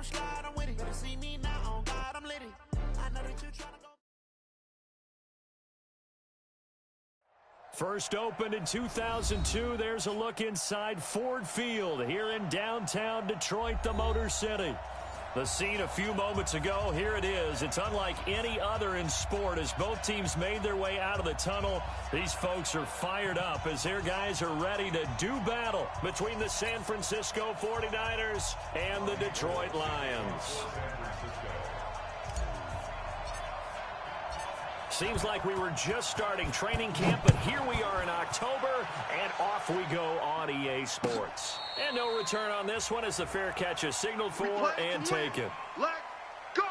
don't slide, I'm with it. Better see me now, on God, I'm litty. I know that you tryna go. First opened in 2002. There's a look inside Ford Field here in downtown Detroit, the Motor City. The scene a few moments ago, here it is. It's unlike any other in sport as both teams made their way out of the tunnel. These folks are fired up as their guys are ready to do battle between the San Francisco 49ers and the Detroit Lions. Seems like we were just starting training camp, but here we are in October, and off we go on EA Sports. And no return on this one as the fair catch is signaled for and taken. Let's go!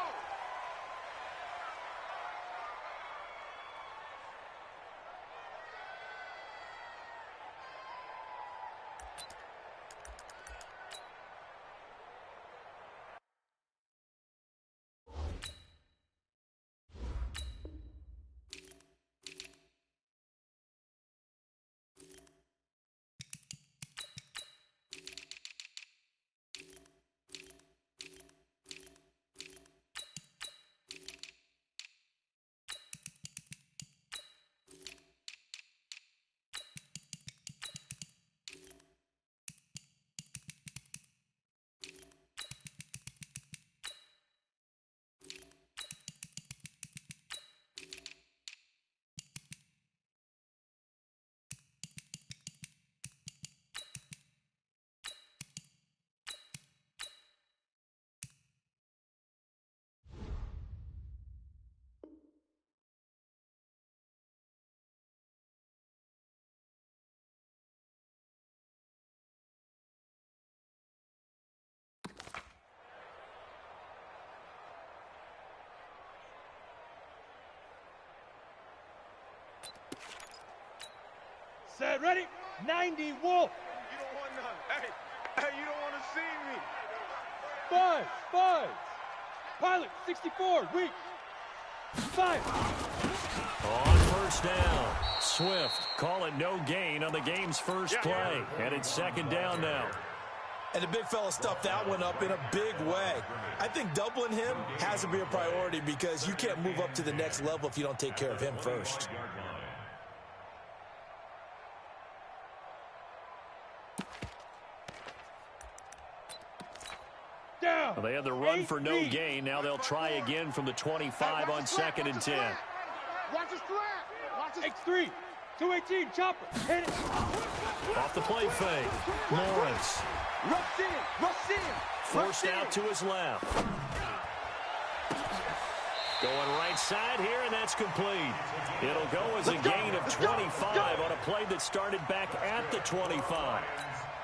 Set, ready, 90, Wolf. You don't want none. Hey, you don't want to see me. Five. Pilot, 64, weak. 5. On first down, Swift calling no gain on the game's first play. And it's second down now. And the big fella stuffed that one up in a big way. I think doubling him has to be a priority because you can't move up to the next level if you don't take care of him first. Well, they had the run for no gain. Now they'll try again from the 25 on second and 10. Watch the strap. X3, 218, chopper, hit it. Off the play fake. Lawrence. Rush in. Forced out to his left. Going right side here, and that's complete. It'll go as a gain of 25 on a play that started back at the 25.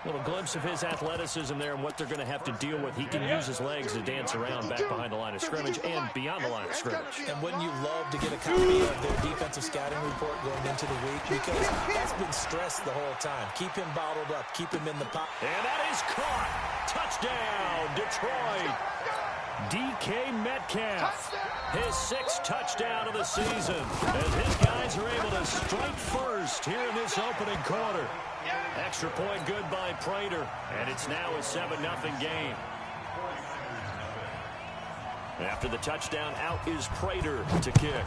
Little glimpse of his athleticism there and what they're going to have to deal with. He can use his legs to dance around back behind the line of scrimmage and beyond the line of scrimmage. And wouldn't you love to get a copy of their defensive scouting report going into the week? Because that's been stressed the whole time. Keep him bottled up. Keep him in the pocket. And that is caught. Touchdown, Detroit. DK Metcalf. His 6th touchdown of the season as his guys are able to strike first here in this opening quarter. Extra point good by Prater, and it's now a 7-0 game. After the touchdown, out is Prater to kick.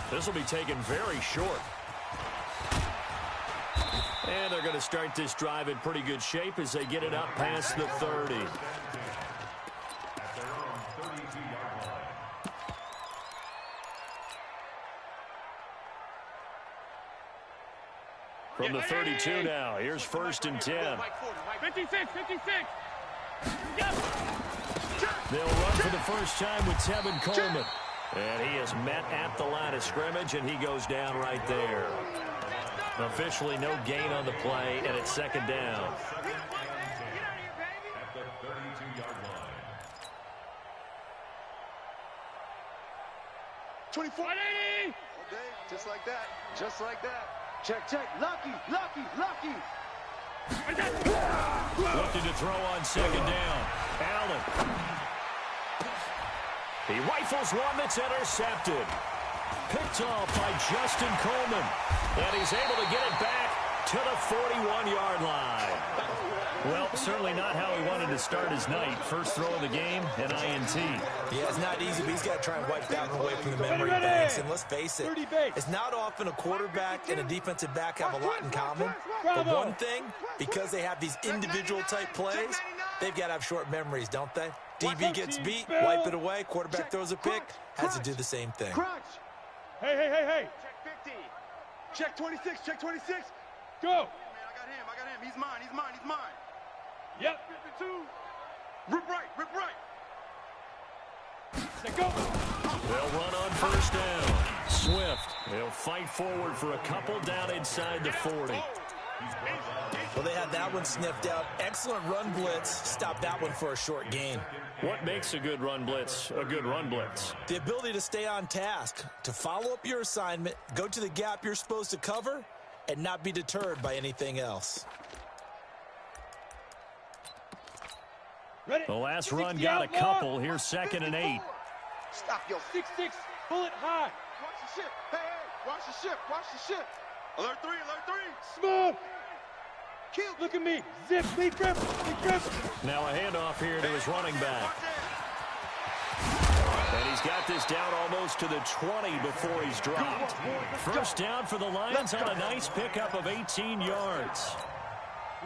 This will be taken very short. And they're going to start this drive in pretty good shape as they get it up past the 30. From the 32 now, here's first and 10. 56. They'll run for the first time with Tevin Coleman. And he is met at the line of scrimmage, and he goes down right there. Officially no gain on the play, and it's second down. At the 32-yard line. 24. 180. All day, just like that. Check. Lucky. Looking to throw on second down. Allen. He rifles one that's intercepted. Picked off by Justin Coleman. And he's able to get it back to the 41-yard line. Well, certainly not how he wanted to start his night. First throw of the game, an INT. Yeah, it's not easy, but he's got to try and wipe that one away from the memory banks. And let's face it, it's not often a quarterback and a defensive back have a lot in common. But one thing, because they have these individual type plays, they've got to have short memories, don't they? DB gets beat, wipe it away, quarterback throws a pick, has to do the same thing. Hey. Check 50. Check 26. Check 26. Go. Man, I got him. He's mine. Yep. 52. Rip right. Let go. They'll run on first down. Swift. They'll fight forward for a couple down inside the 40. Well, they had that one sniffed out. Excellent run blitz. Stop that one for a short gain. What makes a good run blitz a good run blitz? The ability to stay on task, to follow up your assignment, go to the gap you're supposed to cover, and not be deterred by anything else. Ready. The last run got a couple. Here's 2nd and 8. Stop your 6-6. Pull it high. Watch the ship. Hey, watch the ship. Alert 3. Smooth. Kill. Look at me. Zip. Lead grip. Now a handoff here to his running back. And he's got this down almost to the 20 before he's dropped. First down for the Lions on a nice pickup of 18 yards.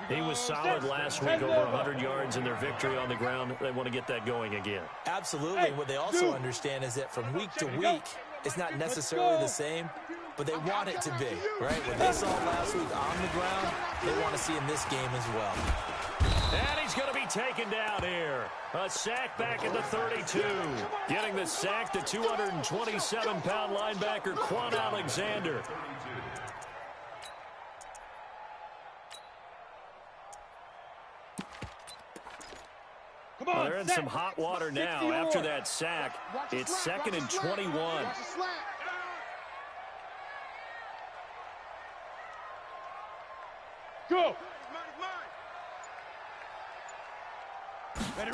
He was solid last week, over 100 yards in their victory on the ground. They want to get that going again. Absolutely. What they also understand is that from week to week, it's not necessarily the same, but they want it to be, right? What they saw last week on the ground, they want to see in this game as well. And he's going to be taken down here. A sack back at the 32. Getting the sack, the 227-pound linebacker, Quan Alexander. Well, they're in some hot water now after that sack. It's 2nd and 21. Go. Ready.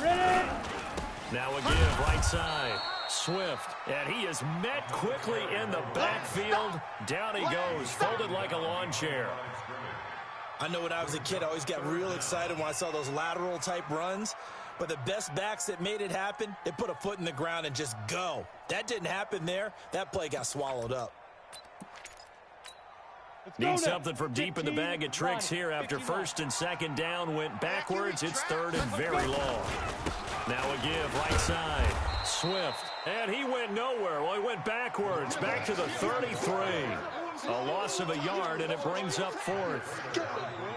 Now a give right side. Swift. And he is met quickly in the backfield. Down he goes, folded like a lawn chair. I know when I was a kid, I always got real excited when I saw those lateral type runs. But the best backs that made it happen, they put a foot in the ground and just go. That didn't happen there. That play got swallowed up. Need something from deep in the bag of tricks here after 1st and 2nd down. Went backwards. It's 3rd and very long. Now a give right side. Swift. And he went nowhere. Well, he went backwards. Back to the 33. A loss of a yard, and it brings up 4th.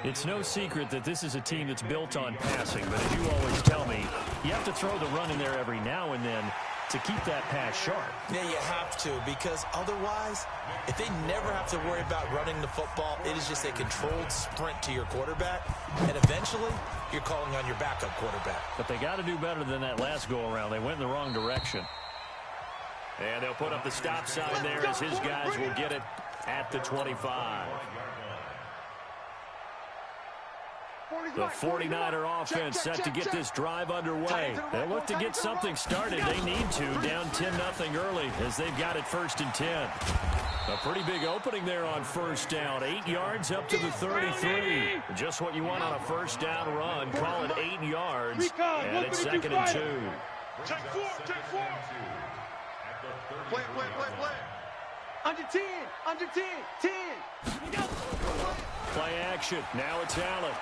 It's no secret that this is a team that's built on passing, but as you always tell me, you have to throw the run in there every now and then to keep that pass sharp. Yeah, you have to, because otherwise, if they never have to worry about running the football, it is just a controlled sprint to your quarterback, and eventually, you're calling on your backup quarterback. But they got to do better than that last go-around. They went in the wrong direction. And they'll put up the stop sign there as his guys will get it at the 25. The 49er offense set to get this drive underway. They look to get something started. They need to, down 10-0 early as they've got it 1st and 10. A pretty big opening there on first down. 8 yards up to the 33. Just what you want on a first down run. Call it 8 yards. And it's 2nd and 2. Check 4. Play. Under 10. 10. Play action. Now it's Allen.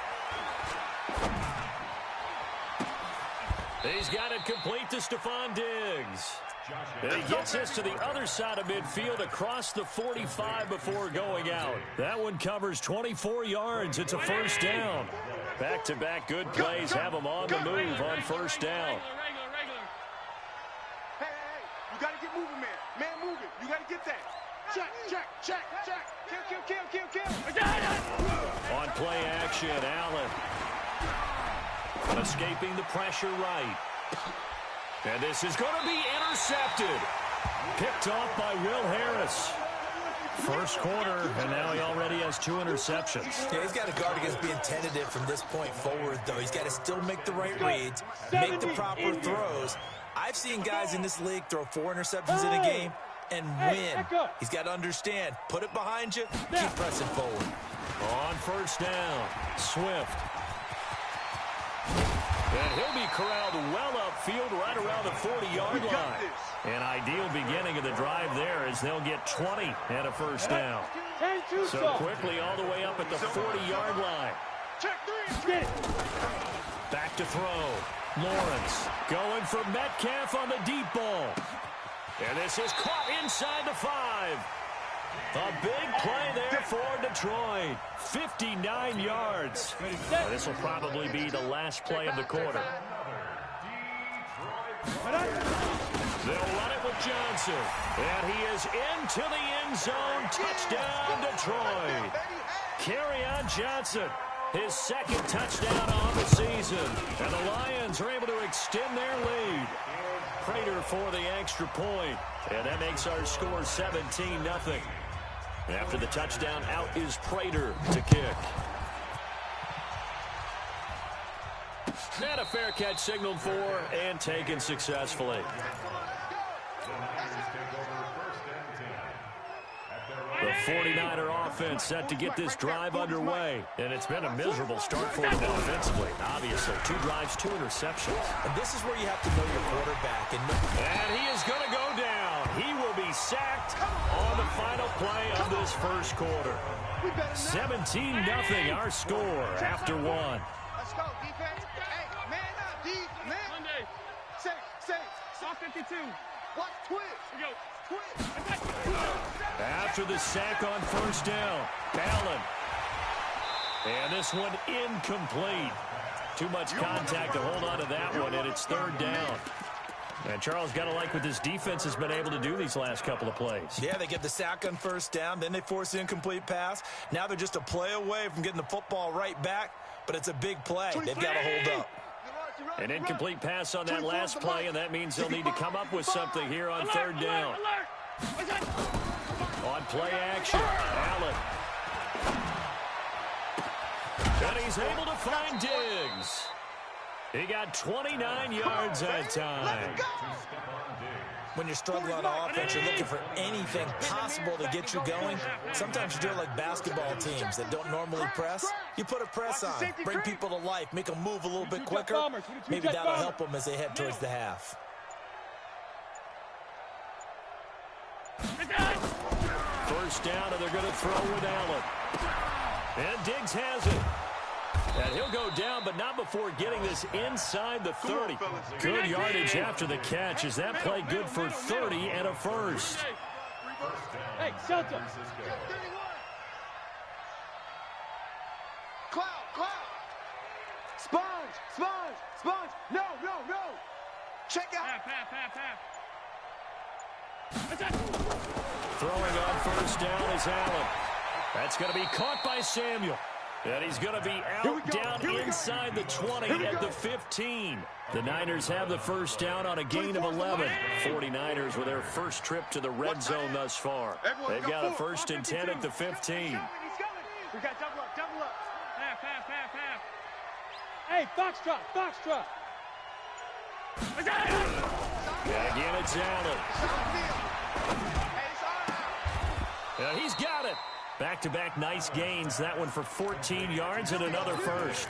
He's got it complete to Stephon Diggs. And he gets this to the other side of midfield across the 45 before going out. That one covers 24 yards. It's a first down. Back-to-back good plays have them on the move on first down. Hey, you got to get moving, man. Man moving. You got to get that. Check. Kill. On play action, Allen. Escaping the pressure right. And this is going to be intercepted. Picked off by Will Harris. First quarter, and now he already has 2 interceptions. Yeah, he's got to guard against being tentative from this point forward, though. He's got to still make the right reads, make the proper throws. I've seen guys in this league throw 4 interceptions in a game and win. He's got to understand, put it behind you, keep pressing forward. On first down, Swift. And he'll be corralled well upfield right around the 40-yard line. An ideal beginning of the drive there as they'll get 20 and a first down. So quickly all the way up at the 40-yard line. Back to throw. Lawrence going for Metcalf on the deep ball. And this is caught inside the 5. A big play there for Detroit. 59 yards. Well, this will probably be the last play of the quarter. They'll run it with Johnson. And he is into the end zone. Touchdown, Detroit. Kerryon Johnson, his second touchdown on the season. And the Lions are able to extend their lead. Prater for the extra point. And that makes our score 17-0. After the touchdown, out is Prater to kick. And a fair catch signaled for and taken successfully. The 49er offense set to get this drive underway. And it's been a miserable start for them offensively. Obviously, 2 drives, 2 interceptions. And this is where you have to know your quarterback. And he is going to go down. He will be sacked on the final play of this first quarter. 17-0 our score after 1. Let's go, defense. Hey, man up, D. Man. Say. Soft 52. Watch twist. We go. Twist. After the sack on first down, Allen. And this one incomplete. Too much contact to hold on to that one, and it's 3rd down. And Charles, got to like what this defense has been able to do these last couple of plays. Yeah, they get the sack on first down, then they force the incomplete pass. Now they're just a play away from getting the football right back, but it's a big play. They've got to hold up. An incomplete pass on that last play, and that means they'll need to come up with something here on 3rd down. On play action, Allen. And he's able to find Diggs. He got 29 yards that time. When you're struggling on offense, you're looking for anything possible to get you going. Sometimes you do it like basketball teams that don't normally press. You put a press on, bring people to life, make them move a little bit quicker. Maybe that'll help them as they head towards the half. First down, and they're going to throw with Allen. And Diggs has it. And he'll go down, but not before getting this inside the 30. Good yardage after the catch. Is that play good for 30 and a first? Hey, Celta. Cloud. Sponge. No. Check out. Throwing on first down is Allen. That's going to be caught by Samuel. And he's going to be out down inside the 20 at the 15. The Niners have the first down on a gain of 11. 49ers with their first trip to the red zone thus far. They've got a 1st and 10 at the 15. We got double up. Half. Hey, Foxtrot. And again, it's Allen. And he's got it. Back-to-back nice gains. That one for 14 yards and another first.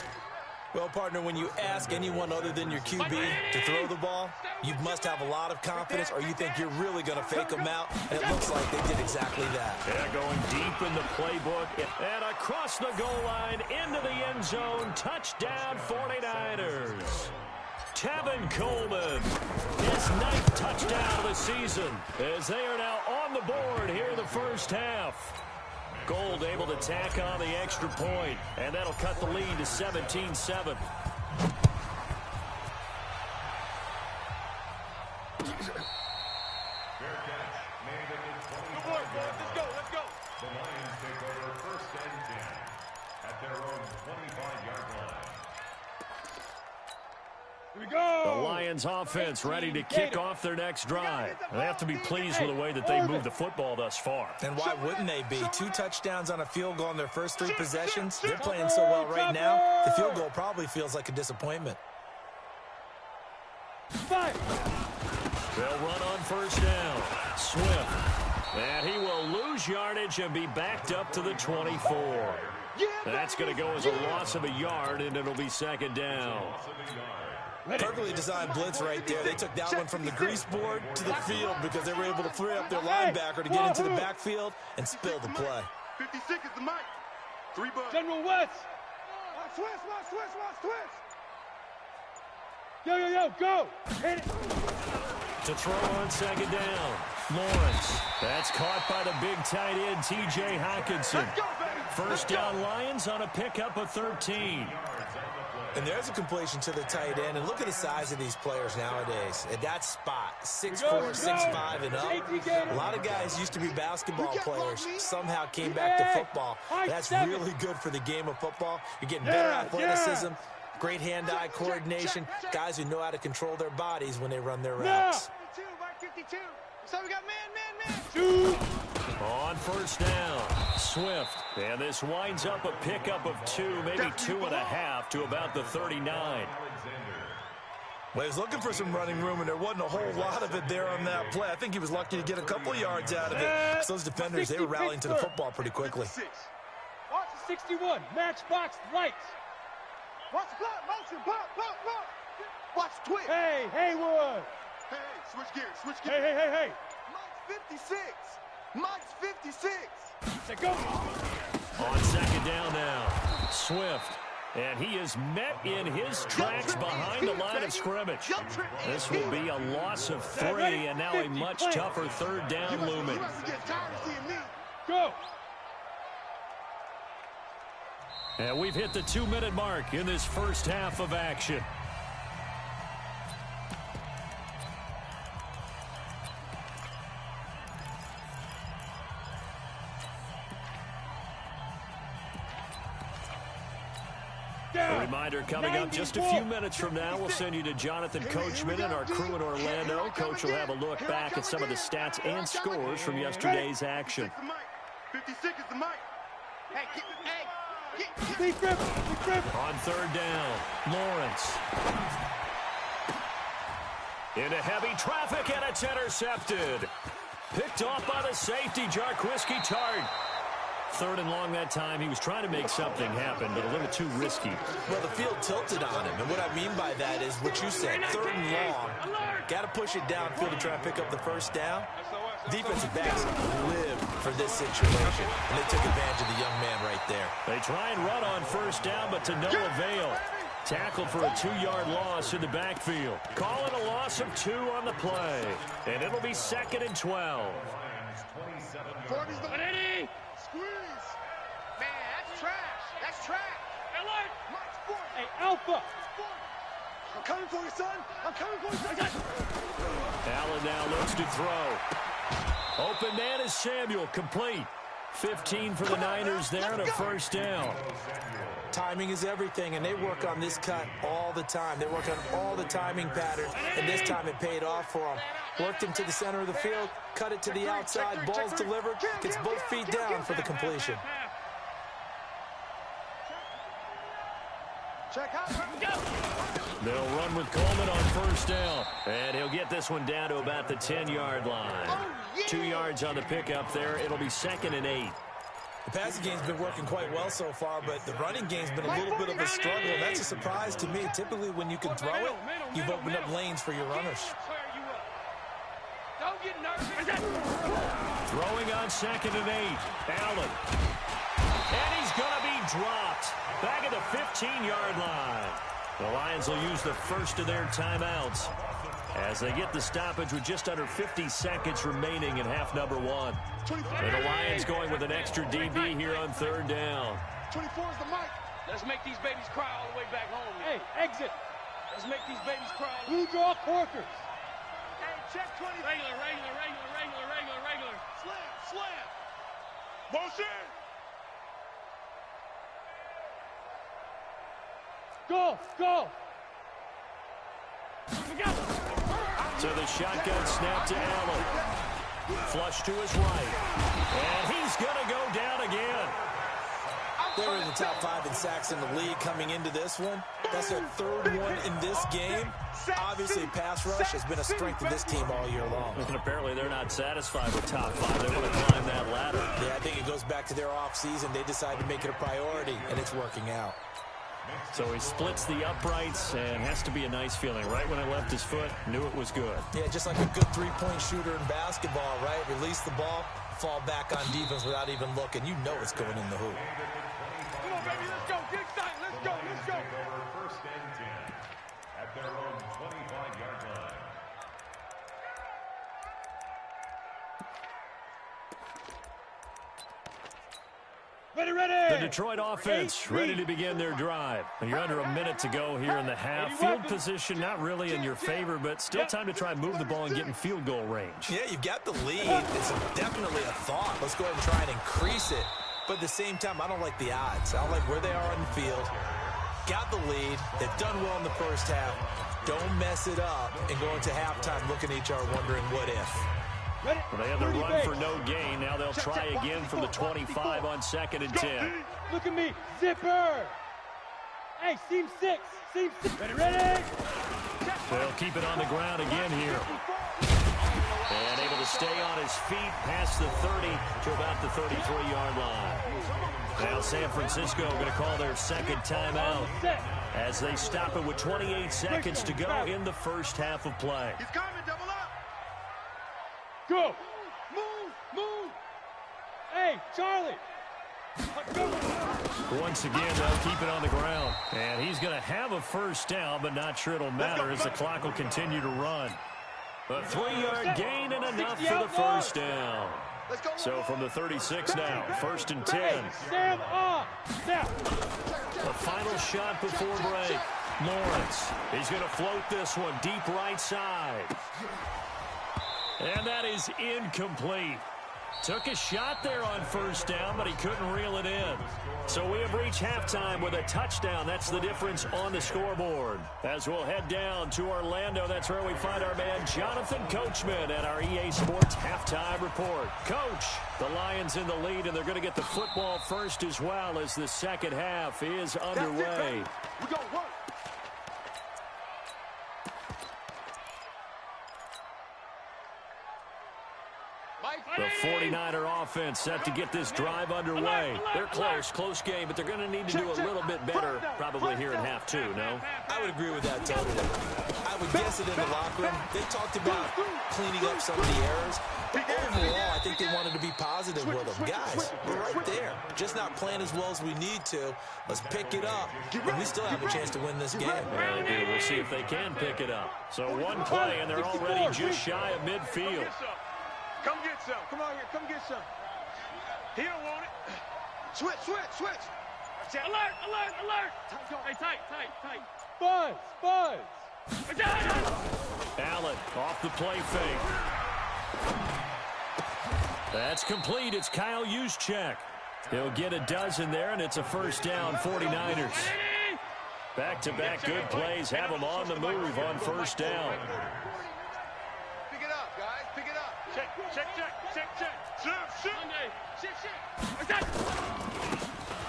Well, partner, when you ask anyone other than your QB to throw the ball, you must have a lot of confidence or you think you're really going to fake them out, and it looks like they did exactly that. Yeah, going deep in the playbook and across the goal line into the end zone. Touchdown, 49ers. Tevin Coleman, his 9th touchdown of the season, as they are now on the board here in the first half. Gold able to tack on the extra point, and that'll cut the lead to 17-7. Let's go. The Lions take over 1st and 10 at their own 25-yard line. Here we go. The Lions offense ready to kick off their next drive. They have to be pleased with the way that they moved the football thus far. And why wouldn't they be? 2 touchdowns on a field goal in their first 3 possessions. They're playing so well right now, the field goal probably feels like a disappointment. They'll run on first down. Swift. And he will lose yardage and be backed up to the 24. That's going to go as a loss of a yard, and it'll be 2nd down. Perfectly designed blitz right there. They took that one from the grease board to the field because they were able to free up their linebacker to get into the backfield and spill the play. 56 is the mic. 3 bucks. General West. Watch twist. Yo, go. Hit it. To throw on second down. Lawrence. That's caught by the big tight end, T.J. Hockenson. First down Lions on a pickup of 13. And there's a completion to the tight end. And look at the size of these players nowadays. At that spot, 6'4", 6'5", and up. A lot of guys used to be basketball players. Somehow came back to football. That's really good for the game of football. You're getting better athleticism, great hand-eye coordination, guys who know how to control their bodies when they run their routes. 52. So we got man. Shoot. On first down, Swift. And this winds up a pickup of 2, maybe 2.5 to about the 39. Well, he was looking for some running room, and there wasn't a whole lot of it there on that play. I think he was lucky to get a couple of yards out of it. Because those defenders, they were rallying to the football pretty quickly. Watch 61. Matchbox lights. Watch the clock. Motion. Pop. Watch twist. Hey, Haywood. Hey, switch gears. Hey. Mike's 56. Say go. On second down now, Swift. And he is met in his tracks behind the line of scrimmage. This will be a loss of 3, and now a much tougher third down looming. Go. And we've hit the 2-minute mark in this first half of action. A reminder coming up just a few minutes from now. We'll send you to Jonathan Coachman and our crew in Orlando. Coach will have a look back at some of the stats and scores from yesterday's action. 56 is the mic. Big grip. On third down, Lawrence. Into heavy traffic, and it's intercepted. Picked off by the safety, Jarquiski Tart. Third and long that time. He was trying to make something happen, but a little too risky. Well, the field tilted on him, and what I mean by that is what you said, third and long. Got to push it downfield to try and pick up the first down. Defensive backs live for this situation, and they took advantage of the young man right there. They try and run on first down, but to no avail. Tackled for a 2-yard loss in the backfield. Call it a loss of 2 on the play, and it'll be 2nd and 12. 40's the ready. Squeeze. Man, that's trash. Hey, Alpha. I'm coming for you, son. Allen now looks to throw. Open man is Samuel, complete. 15 for the Niners there and a first down. Timing is everything, and they work on this cut all the time. They work on all the timing patterns, and this time it paid off for them. Worked him to the center of the field, cut it to the outside, ball's delivered, gets both feet down for the completion. Check out. They'll run with Coleman on first down, and he'll get this one down to about the 10-yard line. 2 yards on the pickup there. It'll be 2nd and 8. The passing game's been working quite well so far, but the running game's been a little bit of a struggle, and that's a surprise to me. Typically, when you can throw it, you've opened up lanes for your runners. Don't get nervous. Throwing on 2nd and 8. Allen. And he's going to be dropped. Back at the 15-yard line. The Lions will use the first of their timeouts as they get the stoppage with just under 50 seconds remaining in half number 1. And the Lions going with an extra DB here on third down. 24 is the mic. Let's make these babies cry all the way back home. Hey, exit. Let's make these babies cry. Blue draw corkers. Hey, check 20. Regular. Slam. Motion. Go. To the shotgun snap to Allen. Flush to his right. And he's going to go down again. They were in the top 5 in sacks in the league coming into this one. That's their 3rd one in this game. Obviously, pass rush has been a strength of this team all year long. And apparently they're not satisfied with top 5. They want to climb that ladder. Yeah, I think it goes back to their offseason. They decided to make it a priority, and it's working out. So he splits the uprights and has to be a nice feeling. Right when it left his foot, knew it was good. Yeah, just like a good three-point shooter in basketball, right? Release the ball, fall back on defense without even looking. You know it's going in the hoop. Come on, baby, let's go. Get excited. Let's go. Let's go. First and 10 at their own 25-yard line. The Detroit offense ready to begin their drive. You're under a minute to go here in the half. Field position not really in your favor, but still time to try and move the ball and get in field goal range. Yeah, you've got the lead. It's definitely a thought. Let's go ahead and try and increase it. But at the same time, I don't like the odds. I don't like where they are on the field. Got the lead. They've done well in the first half. Don't mess it up and go into halftime looking at each other wondering what if. Well, they have the run for no gain. Now they'll try again from the 25 on 2nd and 10. Look at me. Zipper. Hey, seam 6. Seam 6. Ready. They'll keep it on the ground again here. And able to stay on his feet past the 30 to about the 33-yard line. Now San Francisco going to call their second timeout as they stop it with 28 seconds to go in the first half of play. He's coming, double up. Go. Move. Hey, Charlie. Once again, they'll keep it on the ground. And he's going to have a first down, but not sure it'll matter as the clock will continue to run. A 3-yard gain and enough for the first down. So from the 36 now, 1st and 10. Sam off. The final shot before break. Lawrence, he's going to float this one deep right side. And that is incomplete. Took a shot there on first down, but he couldn't reel it in. So we have reached halftime with a touchdown. That's the difference on the scoreboard. As we'll head down to Orlando, that's where we find our man Jonathan Coachman at our EA Sports Halftime Report. Coach, the Lions in the lead, and they're going to get the football first as well as the second half is underway. We go work. The 49er offense set to get this drive underway. They're close game, but they're going to need to do a little bit better probably here in half two, no? I would agree with that totally. I would guess it in the locker room. They talked about cleaning up some of the errors. But overall, I think they wanted to be positive with them. Guys, we're right there. Just not playing as well as we need to. Let's pick it up. And we still have a chance to win this game. Yeah, they do. We'll see if they can pick it up. So one play, and they're already just shy of midfield. Come get some. Come on here. Come get some. He don't want it. Switch. Alert. Hey, tight. Buzz. Allen off the play fake. That's complete. It's Kyle Juszczyk. He'll get a dozen there, and it's a first down, 49ers. Back-to-back good plays have them on the move on first down. Pick it up, guys. Pick it up. Check.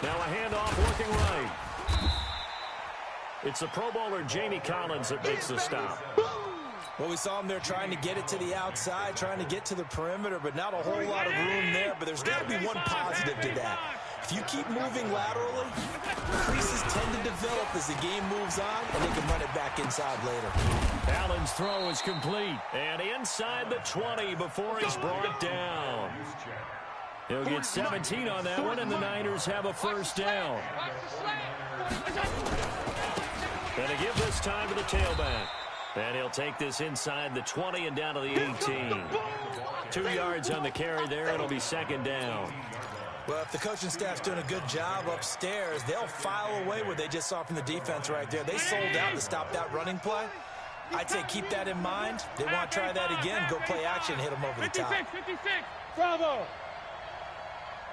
Now a handoff working right. It's the Pro Bowler Jamie Collins that makes the stop. Well, we saw him there trying to get it to the outside, trying to get to the perimeter, but not a whole lot of room there. But there's got to be one positive to that. If you keep moving laterally, creases tend to develop as the game moves on, and they can run it back inside later. Allen's throw is complete. And inside the 20 before he's brought down. He'll get 17 on that one, and the Niners have a first down. And to give this time to the tailback. And he'll take this inside the 20 and down to the 18. 2 yards on the carry there. It'll be second down. Well, if the coaching staff's doing a good job upstairs, they'll file away what they just saw from the defense right there. They sold out to stop that running play. I'd say keep that in mind. They want to try that again. Go play action, hit them over the top. 56. Bravo.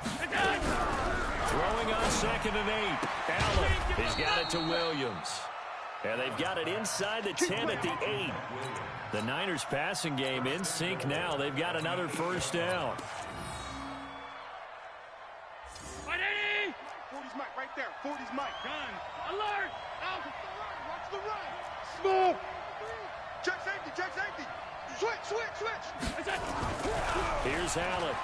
Throwing on 2nd and 8. Allen, he's got it to Williams. And they've got it inside the 10 at the 8. The Niners passing game in sync now. They've got another first down. 40's Mike right there. 40's Mike. Gun. Alert. Out. Watch the run. Smooth. Check safety. Switch. Here's Allen.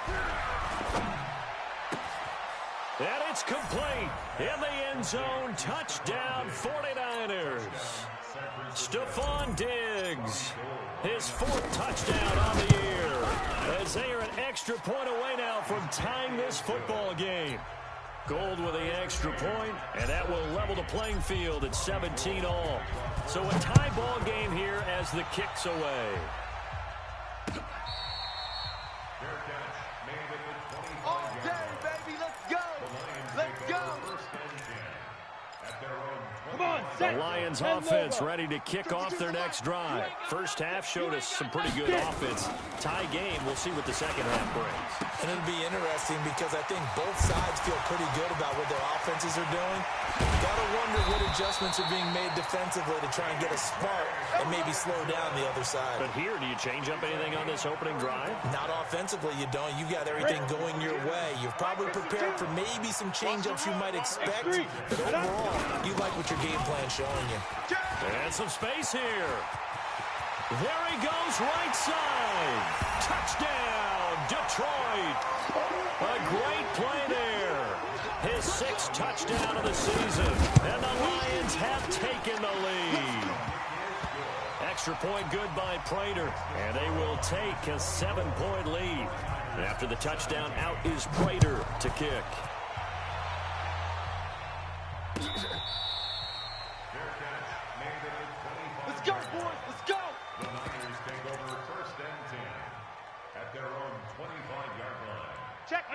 And it's complete. In the end zone, touchdown 49ers. Stephon Diggs, his 4th touchdown on the year. As they are an extra point away now from tying this football game. Gold with the extra point, and that will level the playing field at 17-all. So a tie ball game here as the kick's away. All day, baby. Let's go. Let's go. Come on, The Lions offense ready to kick off their next drive. First half showed us some pretty good offense. Tie game, we'll see what the second half brings. And it'll be interesting because I think both sides feel pretty good about what their offenses are doing. Got to wonder what adjustments are being made defensively to try and get a spark and maybe slow down the other side. But here, do you change up anything on this opening drive? Not offensively, you don't. You've got everything going your way. You're probably prepared for maybe some change-ups you might expect, but overall, you like what your game plan's showing you. And some space here. There he goes, right side. Touchdown, Detroit. A great play there. His 6th touchdown of the season. And the Lions have taken the lead. Extra point good by Prater. And they will take a 7-point lead. After the touchdown, out is Prater to kick. Let's go, boys. Let's go. The Niners take over 1st and 10 at their own 25-yard line.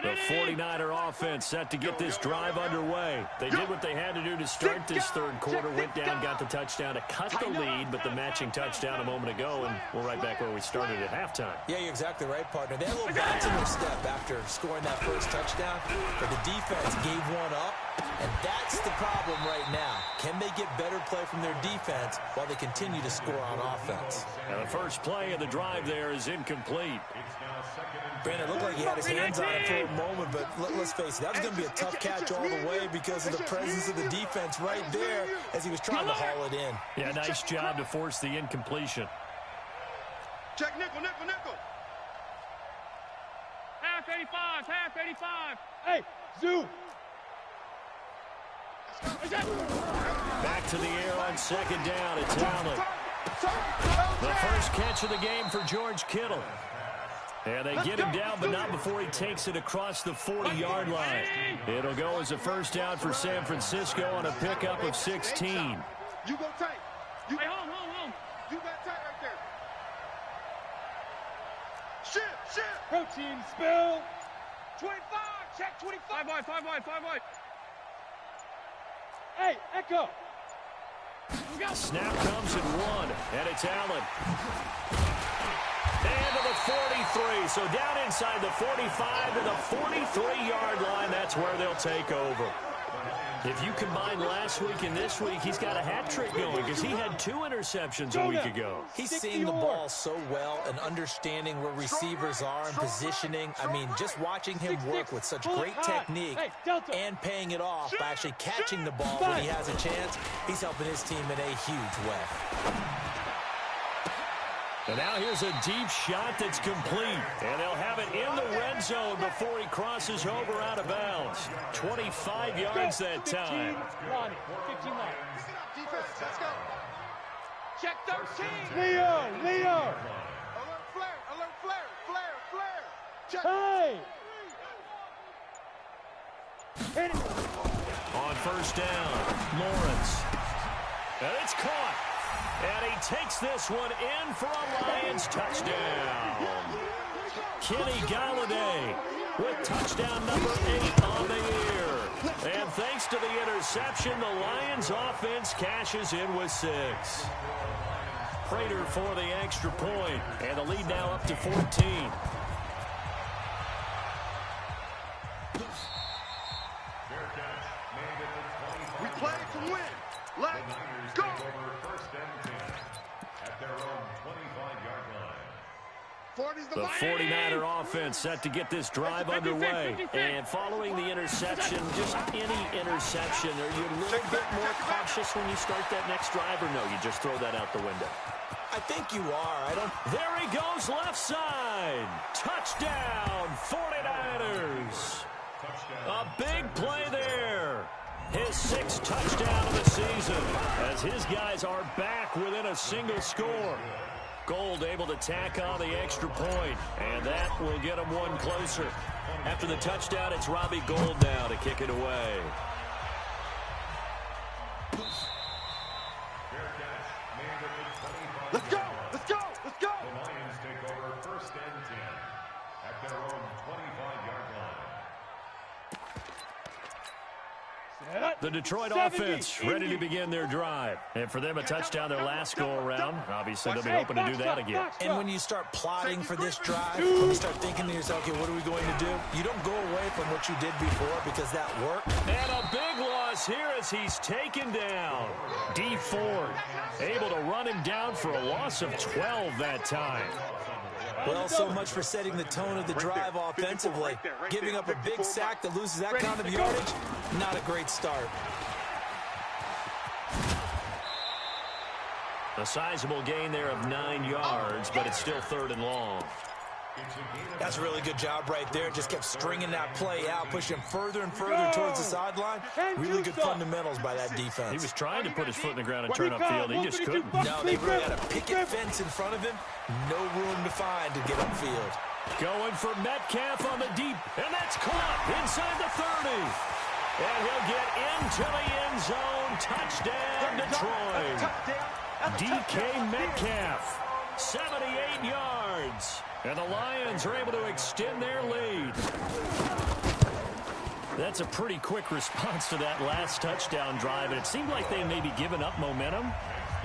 The 49er offense set to get this drive underway. They did what they had to do to start this third quarter. Went down, got the touchdown to cut the lead, but the matching touchdown a moment ago, and we're right back where we started at halftime. Yeah, you're exactly right, partner. They had a little bounce in their step after scoring that first touchdown, but the defense gave one up, and that's the problem right now. Can they get better play from their defense while they continue to score on offense? Now the first play of the drive there is incomplete. Brandon, it looked like he had his hands on it for a moment, but let's face it, that was going to be a tough catch all the way because of the presence of the defense right there as he was trying to haul it in. Yeah, nice job to force the incompletion. Check nickel, nickel, nickel. Half 85, half 85. Hey, Zoo. Back to the air on 2nd down. It's Allen. The first catch of the game for George Kittle. And they get him down, but not before he takes it across the 40-yard line. It'll go as a first down for San Francisco on a pickup of 16. You go tight. You, Hey, home. you got tight right there. Shit. Protein spill. 25. Check 25. 5 wide. Hey, Echo. Snap comes in 1, and it's Allen. And to the 43, so down inside the 45 to the 43-yard line, that's where they'll take over. If you combine last week and this week, he's got a hat trick going because he had 2 interceptions a week ago. He's seeing the ball so well and understanding where receivers are and positioning. I mean, just watching him work with such great technique and paying it off by actually catching the ball when he has a chance, he's helping his team in a huge way. And now here's a deep shot that's complete. And they'll have it in the red zone before he crosses over out of bounds. 25 yards that time. 15 line. Defense, let's go. Check 13. Leo. Alert flare. Check. Hey. Hit it. On first down, Lawrence. And it's caught. And he takes this one in for a Lions touchdown. Kenny Galladay with touchdown number 8 on the year. And thanks to the interception, the Lions offense cashes in with 6. Prater for the extra point, and the lead now up to 14. We play to win. Let's go. The 49er offense set to get this drive underway. And following the interception, just any interception, are you a little bit more cautious when you start that next drive, or no, you just throw that out the window? I think you are. There he goes, left side. Touchdown, 49ers. A big play His 6th touchdown of the season as his guys are back within a single score. Gold able to tack on the extra point, and that will get them one closer. After the touchdown, it's Robbie Gould now to kick it away. Let's go! Let's go! Let's go! The Lions take over 1st and 10 at their own 25-yard line. The Detroit offense ready to begin their drive. And for them, a touchdown their last go-around. Obviously, they'll be hoping to do that again. And when you start plotting for this drive, when you start thinking to yourself, okay, what are we going to do? You don't go away from what you did before because that worked. And a big loss here as he's taken down. D. Ford able to run him down for a loss of 12 that time. Well, so much for setting the tone of the drive offensively. Giving up a big sack that loses that kind of yardage, not a great start. A sizable gain there of 9 yards, but it's still 3rd and long. That's a really good job right there. Just kept stringing that play out, pushing further and further towards the sideline. Really good fundamentals by that defense. He was trying to put his foot in the ground and turn upfield. He just couldn't. No, they really had a picket fence in front of him. No room to find to get upfield. Going for Metcalf on the deep, and that's caught inside the 30. And he'll get into the end zone. Touchdown, Detroit. DK Metcalf, 78 yards. And the Lions are able to extend their lead. That's a pretty quick response to that last touchdown drive. And it seemed like they may be giving up momentum.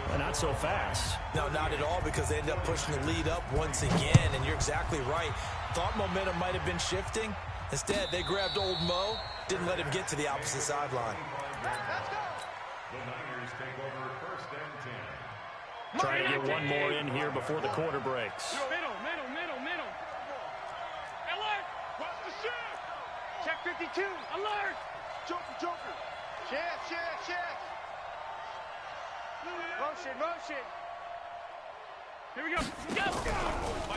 But not so fast. No, not at all, because they ended up pushing the lead up once again. And you're exactly right. Thought momentum might have been shifting. Instead, they grabbed old Mo. Didn't let him get to the opposite sideline. The Niners take over 1st and 10. Trying to get one more in here before the quarter breaks. Middle. Alert! Watch the shit! Check 52. Alert! Joker. Check. Motion. Here we go.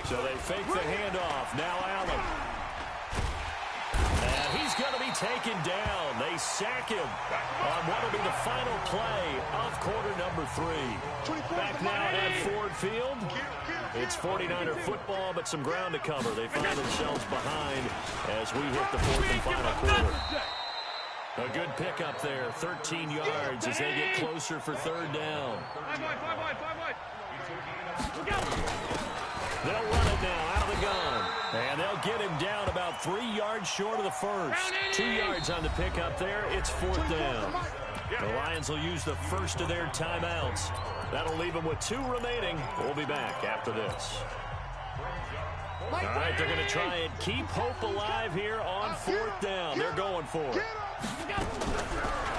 So they fake the handoff. Now Allen. And he's going to be taken down. They sack him on what will be the final play of quarter number 3. Back now at Ford Field. It's 49er football, but some ground to cover. They find themselves behind as we hit the 4th and final quarter. A good pickup there, 13 yards as they get closer for 3rd down. 5 wide. They'll run it now out of the gun. And they'll get him down about 3 yards short of the first. 2 yards on the pickup there. It's 4th down. The Lions will use the first of their timeouts. That'll leave them with 2 remaining. We'll be back after this. All right, they're going to try and keep hope alive here on 4th down. They're going for it.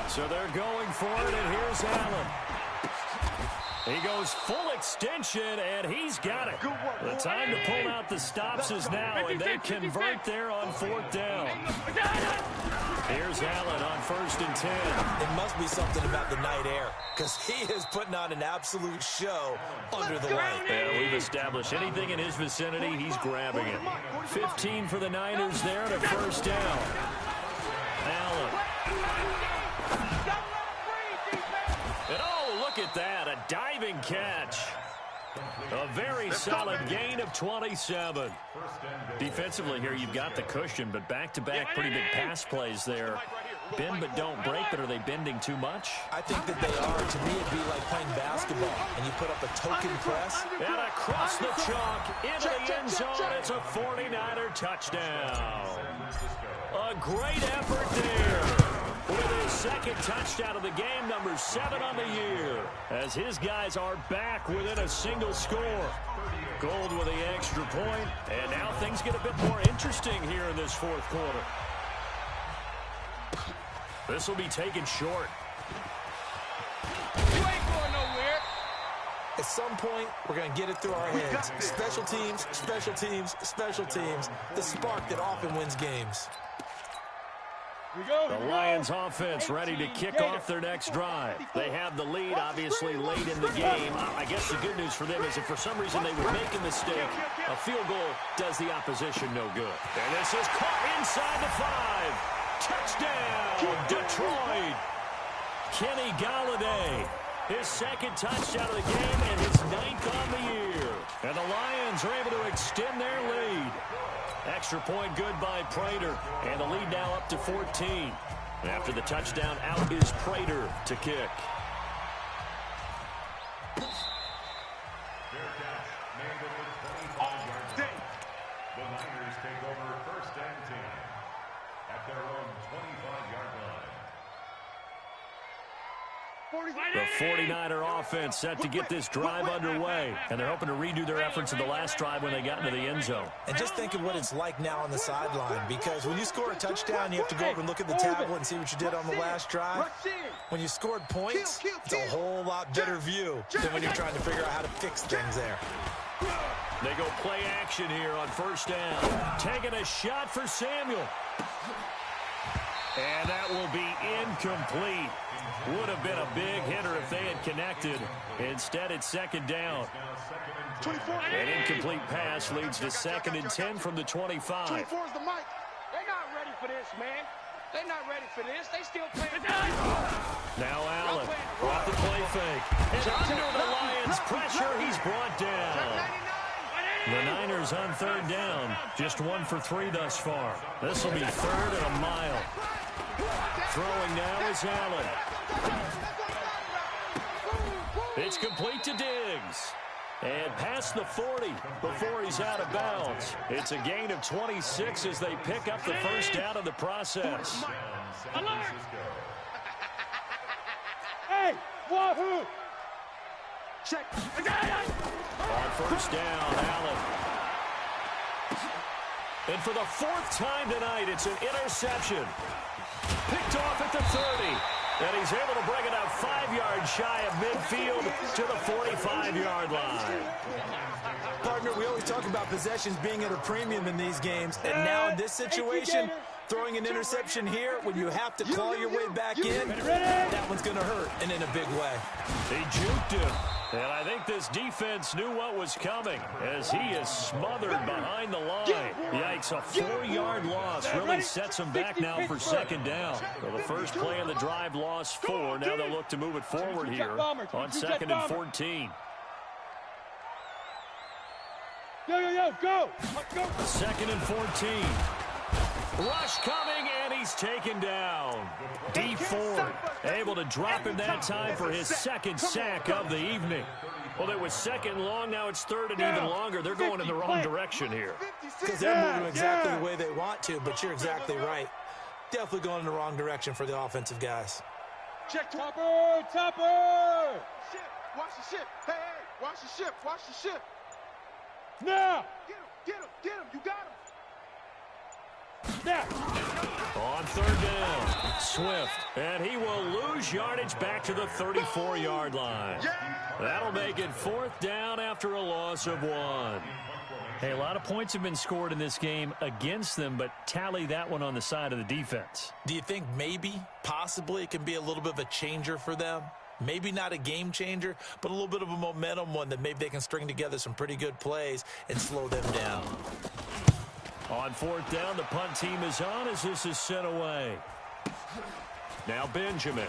So they're going for it, and here's Allen. He goes full extension, and he's got it. The time to pull out the stops is now, and they convert there on 4th down. Here's Allen on 1st and 10. It must be something about the night air, because he is putting on an absolute show under the light. Yeah, we've established anything in his vicinity, he's grabbing it. 15 for the Niners there to 1st down. Allen. And oh, look at that, a diving catch. A very solid gain of 27. Defensively here, you've got the cushion, but back-to-back pretty big pass plays there. Bend but don't break, but are they bending too much? I think that they are. To me, it'd be like playing basketball, and you put up a token press. And across the chalk, into the end zone, it's a 49er touchdown. A great effort there. With his 2nd touchdown of the game, number 7 on the year, as his guys are back within a single score. Gould with the extra point, and now things get a bit more interesting here in this 4th quarter. This will be taken short. You ain't going nowhere. At some point, we're going to get it through our heads. Special teams, special teams, special teams. The spark that often wins games. The Lions offense ready to kick off their next drive. They have the lead, obviously, late in the game. I guess the good news for them is if for some reason they would make a mistake, a field goal does the opposition no good. And this is caught inside the 5. Touchdown, Detroit. Kenny Galladay. His second touchdown of the game and his 9th on the year. And the Lions are able to extend their lead. Extra point good by Prater. And the lead now up to 14. After the touchdown, out is Prater to kick. Fair catch made at the 25-yard line. The Niners take over 1st and 10 at their own 25-yard line. The 49er offense set to get this drive underway. And they're hoping to redo their efforts in the last drive when they got into the end zone. And just think of what it's like now on the sideline, because when you score a touchdown, you have to go over and look at the tablet and see what you did on the last drive. When you scored points, it's a whole lot better view than when you're trying to figure out how to fix things there. They go play action here on 1st down. Taking a shot for Samuel. And that will be incomplete. Would have been a big hitter if they had connected. Instead, it's 2nd down. An incomplete pass leads to 2nd and 10 from the 25. 24 is the mic. They're not ready for this, man. They're not ready for this. They still playing. Now Allen brought the play fake. And under the Lions' pressure, he's brought down. The Niners on 3rd down. Just 1 for 3 thus far. This will be 3rd and a mile. Throwing now is Allen. It's complete to Diggs. And past the 40 before he's out of bounds. It's a gain of 26 as they pick up the 1st down in the process. Hey, wahoo! Check. On 1st down, Allen. And for the 4th time tonight, it's an interception. Picked off at the 30. And he's able to bring it out 5 yards shy of midfield to the 45-yard line. Partner, we always talk about possessions being at a premium in these games. And now in this situation, throwing an interception here when you have to claw your way back in, that one's going to hurt, and in a big way. He juked him. And I think this defense knew what was coming as he is smothered behind the line. Yikes, a 4-yard loss really sets him back now for 2nd down. So the first play of the drive lost 4. Now they'll look to move it forward here on 2nd and 14. Yo, go! Go! 2nd and 14. Rush coming, and he's taken down. D Ford able to drop him that time for his 2nd sack of the evening. Well, it was 2nd long. Now it's 3rd and even longer. They're going in the wrong direction here. Because they're moving exactly the way they want to, but you're exactly right. Definitely going in the wrong direction for the offensive guys. Check. Topper! Topper! Ship. Watch the ship. Hey, watch the ship. Watch the ship. Now! Get him. You got him. Now! On 3rd down, Swift, and he will lose yardage back to the 34-yard line. That'll make it 4th down after a loss of 1. Hey, a lot of points have been scored in this game against them, but tally that one on the side of the defense. Do you think maybe, possibly, it can be a little bit of a changer for them? Maybe not a game changer, but a little bit of a momentum one that maybe they can string together some pretty good plays and slow them down. On 4th down, the punt team is on as this is sent away. Now Benjamin.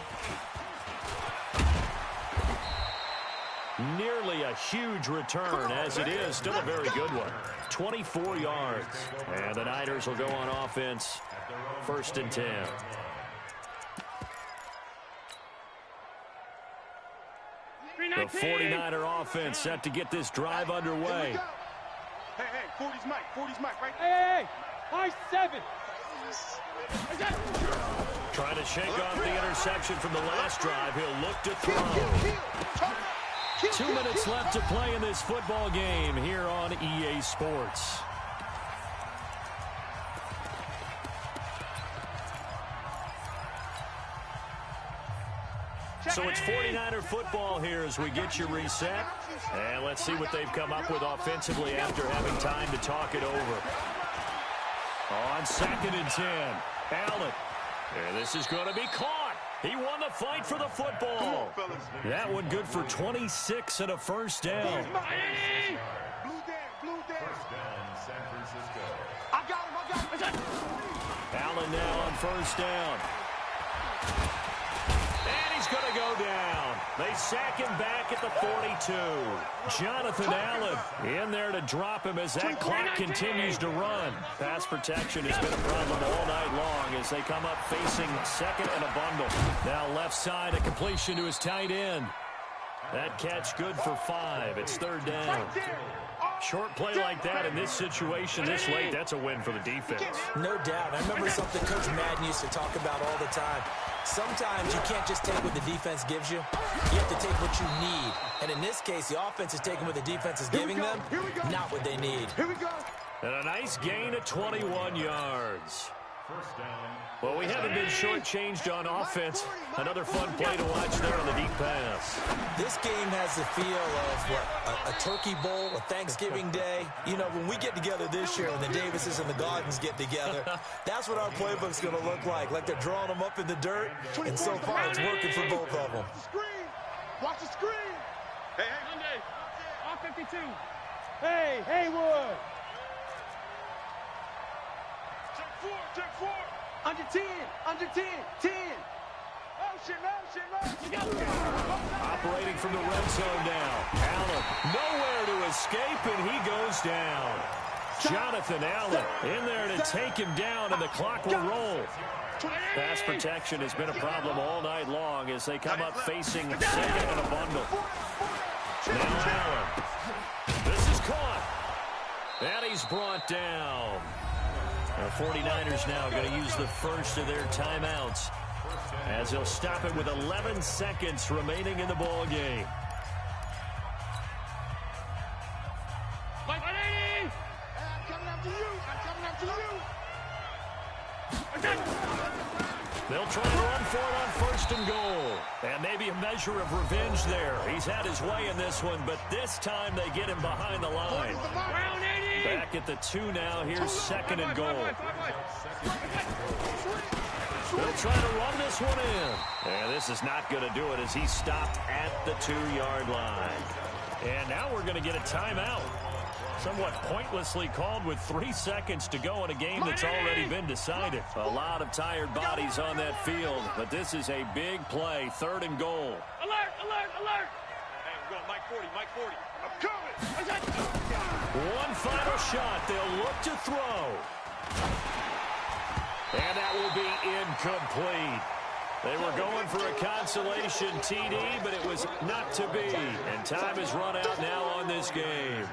Nearly a huge return as it is. Still a very good one. 24 yards. And the Niners will go on offense. 1st and 10. The 49er offense set to get this drive underway. Hey, 40's Mike, right? Hey! High 7! Trying to shake off the interception from the last drive. He'll look to throw. 2 minutes left to play in this football game here on EA Sports. So it's 49er football here as we get you reset. And let's see what they've come up with offensively after having time to talk it over. On 2nd and 10, Allen. And this is going to be caught. He won the fight for the football. That one good for 26 and a 1st down. Blue Dan. First down, San Francisco. I got him. Allen now on 1st down. And he's going to go down. They sack him back at the 42. Jonathan Allen in there to drop him as that clock continues to run. Pass protection has been a problem all night long as they come up facing second and a bundle. Now left side, a completion to his tight end. That catch good for 5. It's third down. Short play like that in this situation this late, that's a win for the defense. No doubt. I remember something Coach Madden used to talk about all the time. Sometimes you can't just take what the defense gives you. You have to take what you need. And in this case, the offense is taking what the defense is giving them, not what they need. Here we go. And a nice gain of 21 yards. Well, we haven't been shortchanged on offense. Another fun play to watch there on the deep pass. This game has the feel of a turkey bowl, a Thanksgiving day. You know, when we get together this year, when the Davises and the Gardens get together, that's what our playbook's going to look like. Like they're drawing them up in the dirt, and so far it's working for both of them. Watch the screen. Hey, Monday, off 52. Hey, Haywood. Check four. Under 10, 10. Motion. Operating from the red zone now. Allen nowhere to escape, and he goes down. Jonathan Allen in there to take him down, and the clock will roll. Pass protection has been a problem all night long as they come up facing second and a bundle. Now Allen. This is caught. And he's brought down. The 49ers now going to use the first of their timeouts as they'll stop it with 11 seconds remaining in the ball game. I'm coming after you. They'll try to run for it on first and goal. And maybe a measure of revenge there. He's had his way in this one, but this time they get him behind the line. Back at the 2 now. Here's second and goal. They'll try to run this one in. And this is not going to do it as he stopped at the 2-yard line. And now we're going to get a timeout. Somewhat pointlessly called with 3 seconds to go in a game that's already been decided. A lot of tired bodies on that field, but this is a big play. Third and goal. Alert! Hey, we're going Mike 40. I'm coming. One final shot. They'll look to throw. And that will be incomplete. They were going for a consolation TD, but it was not to be. And time is run out now on this game.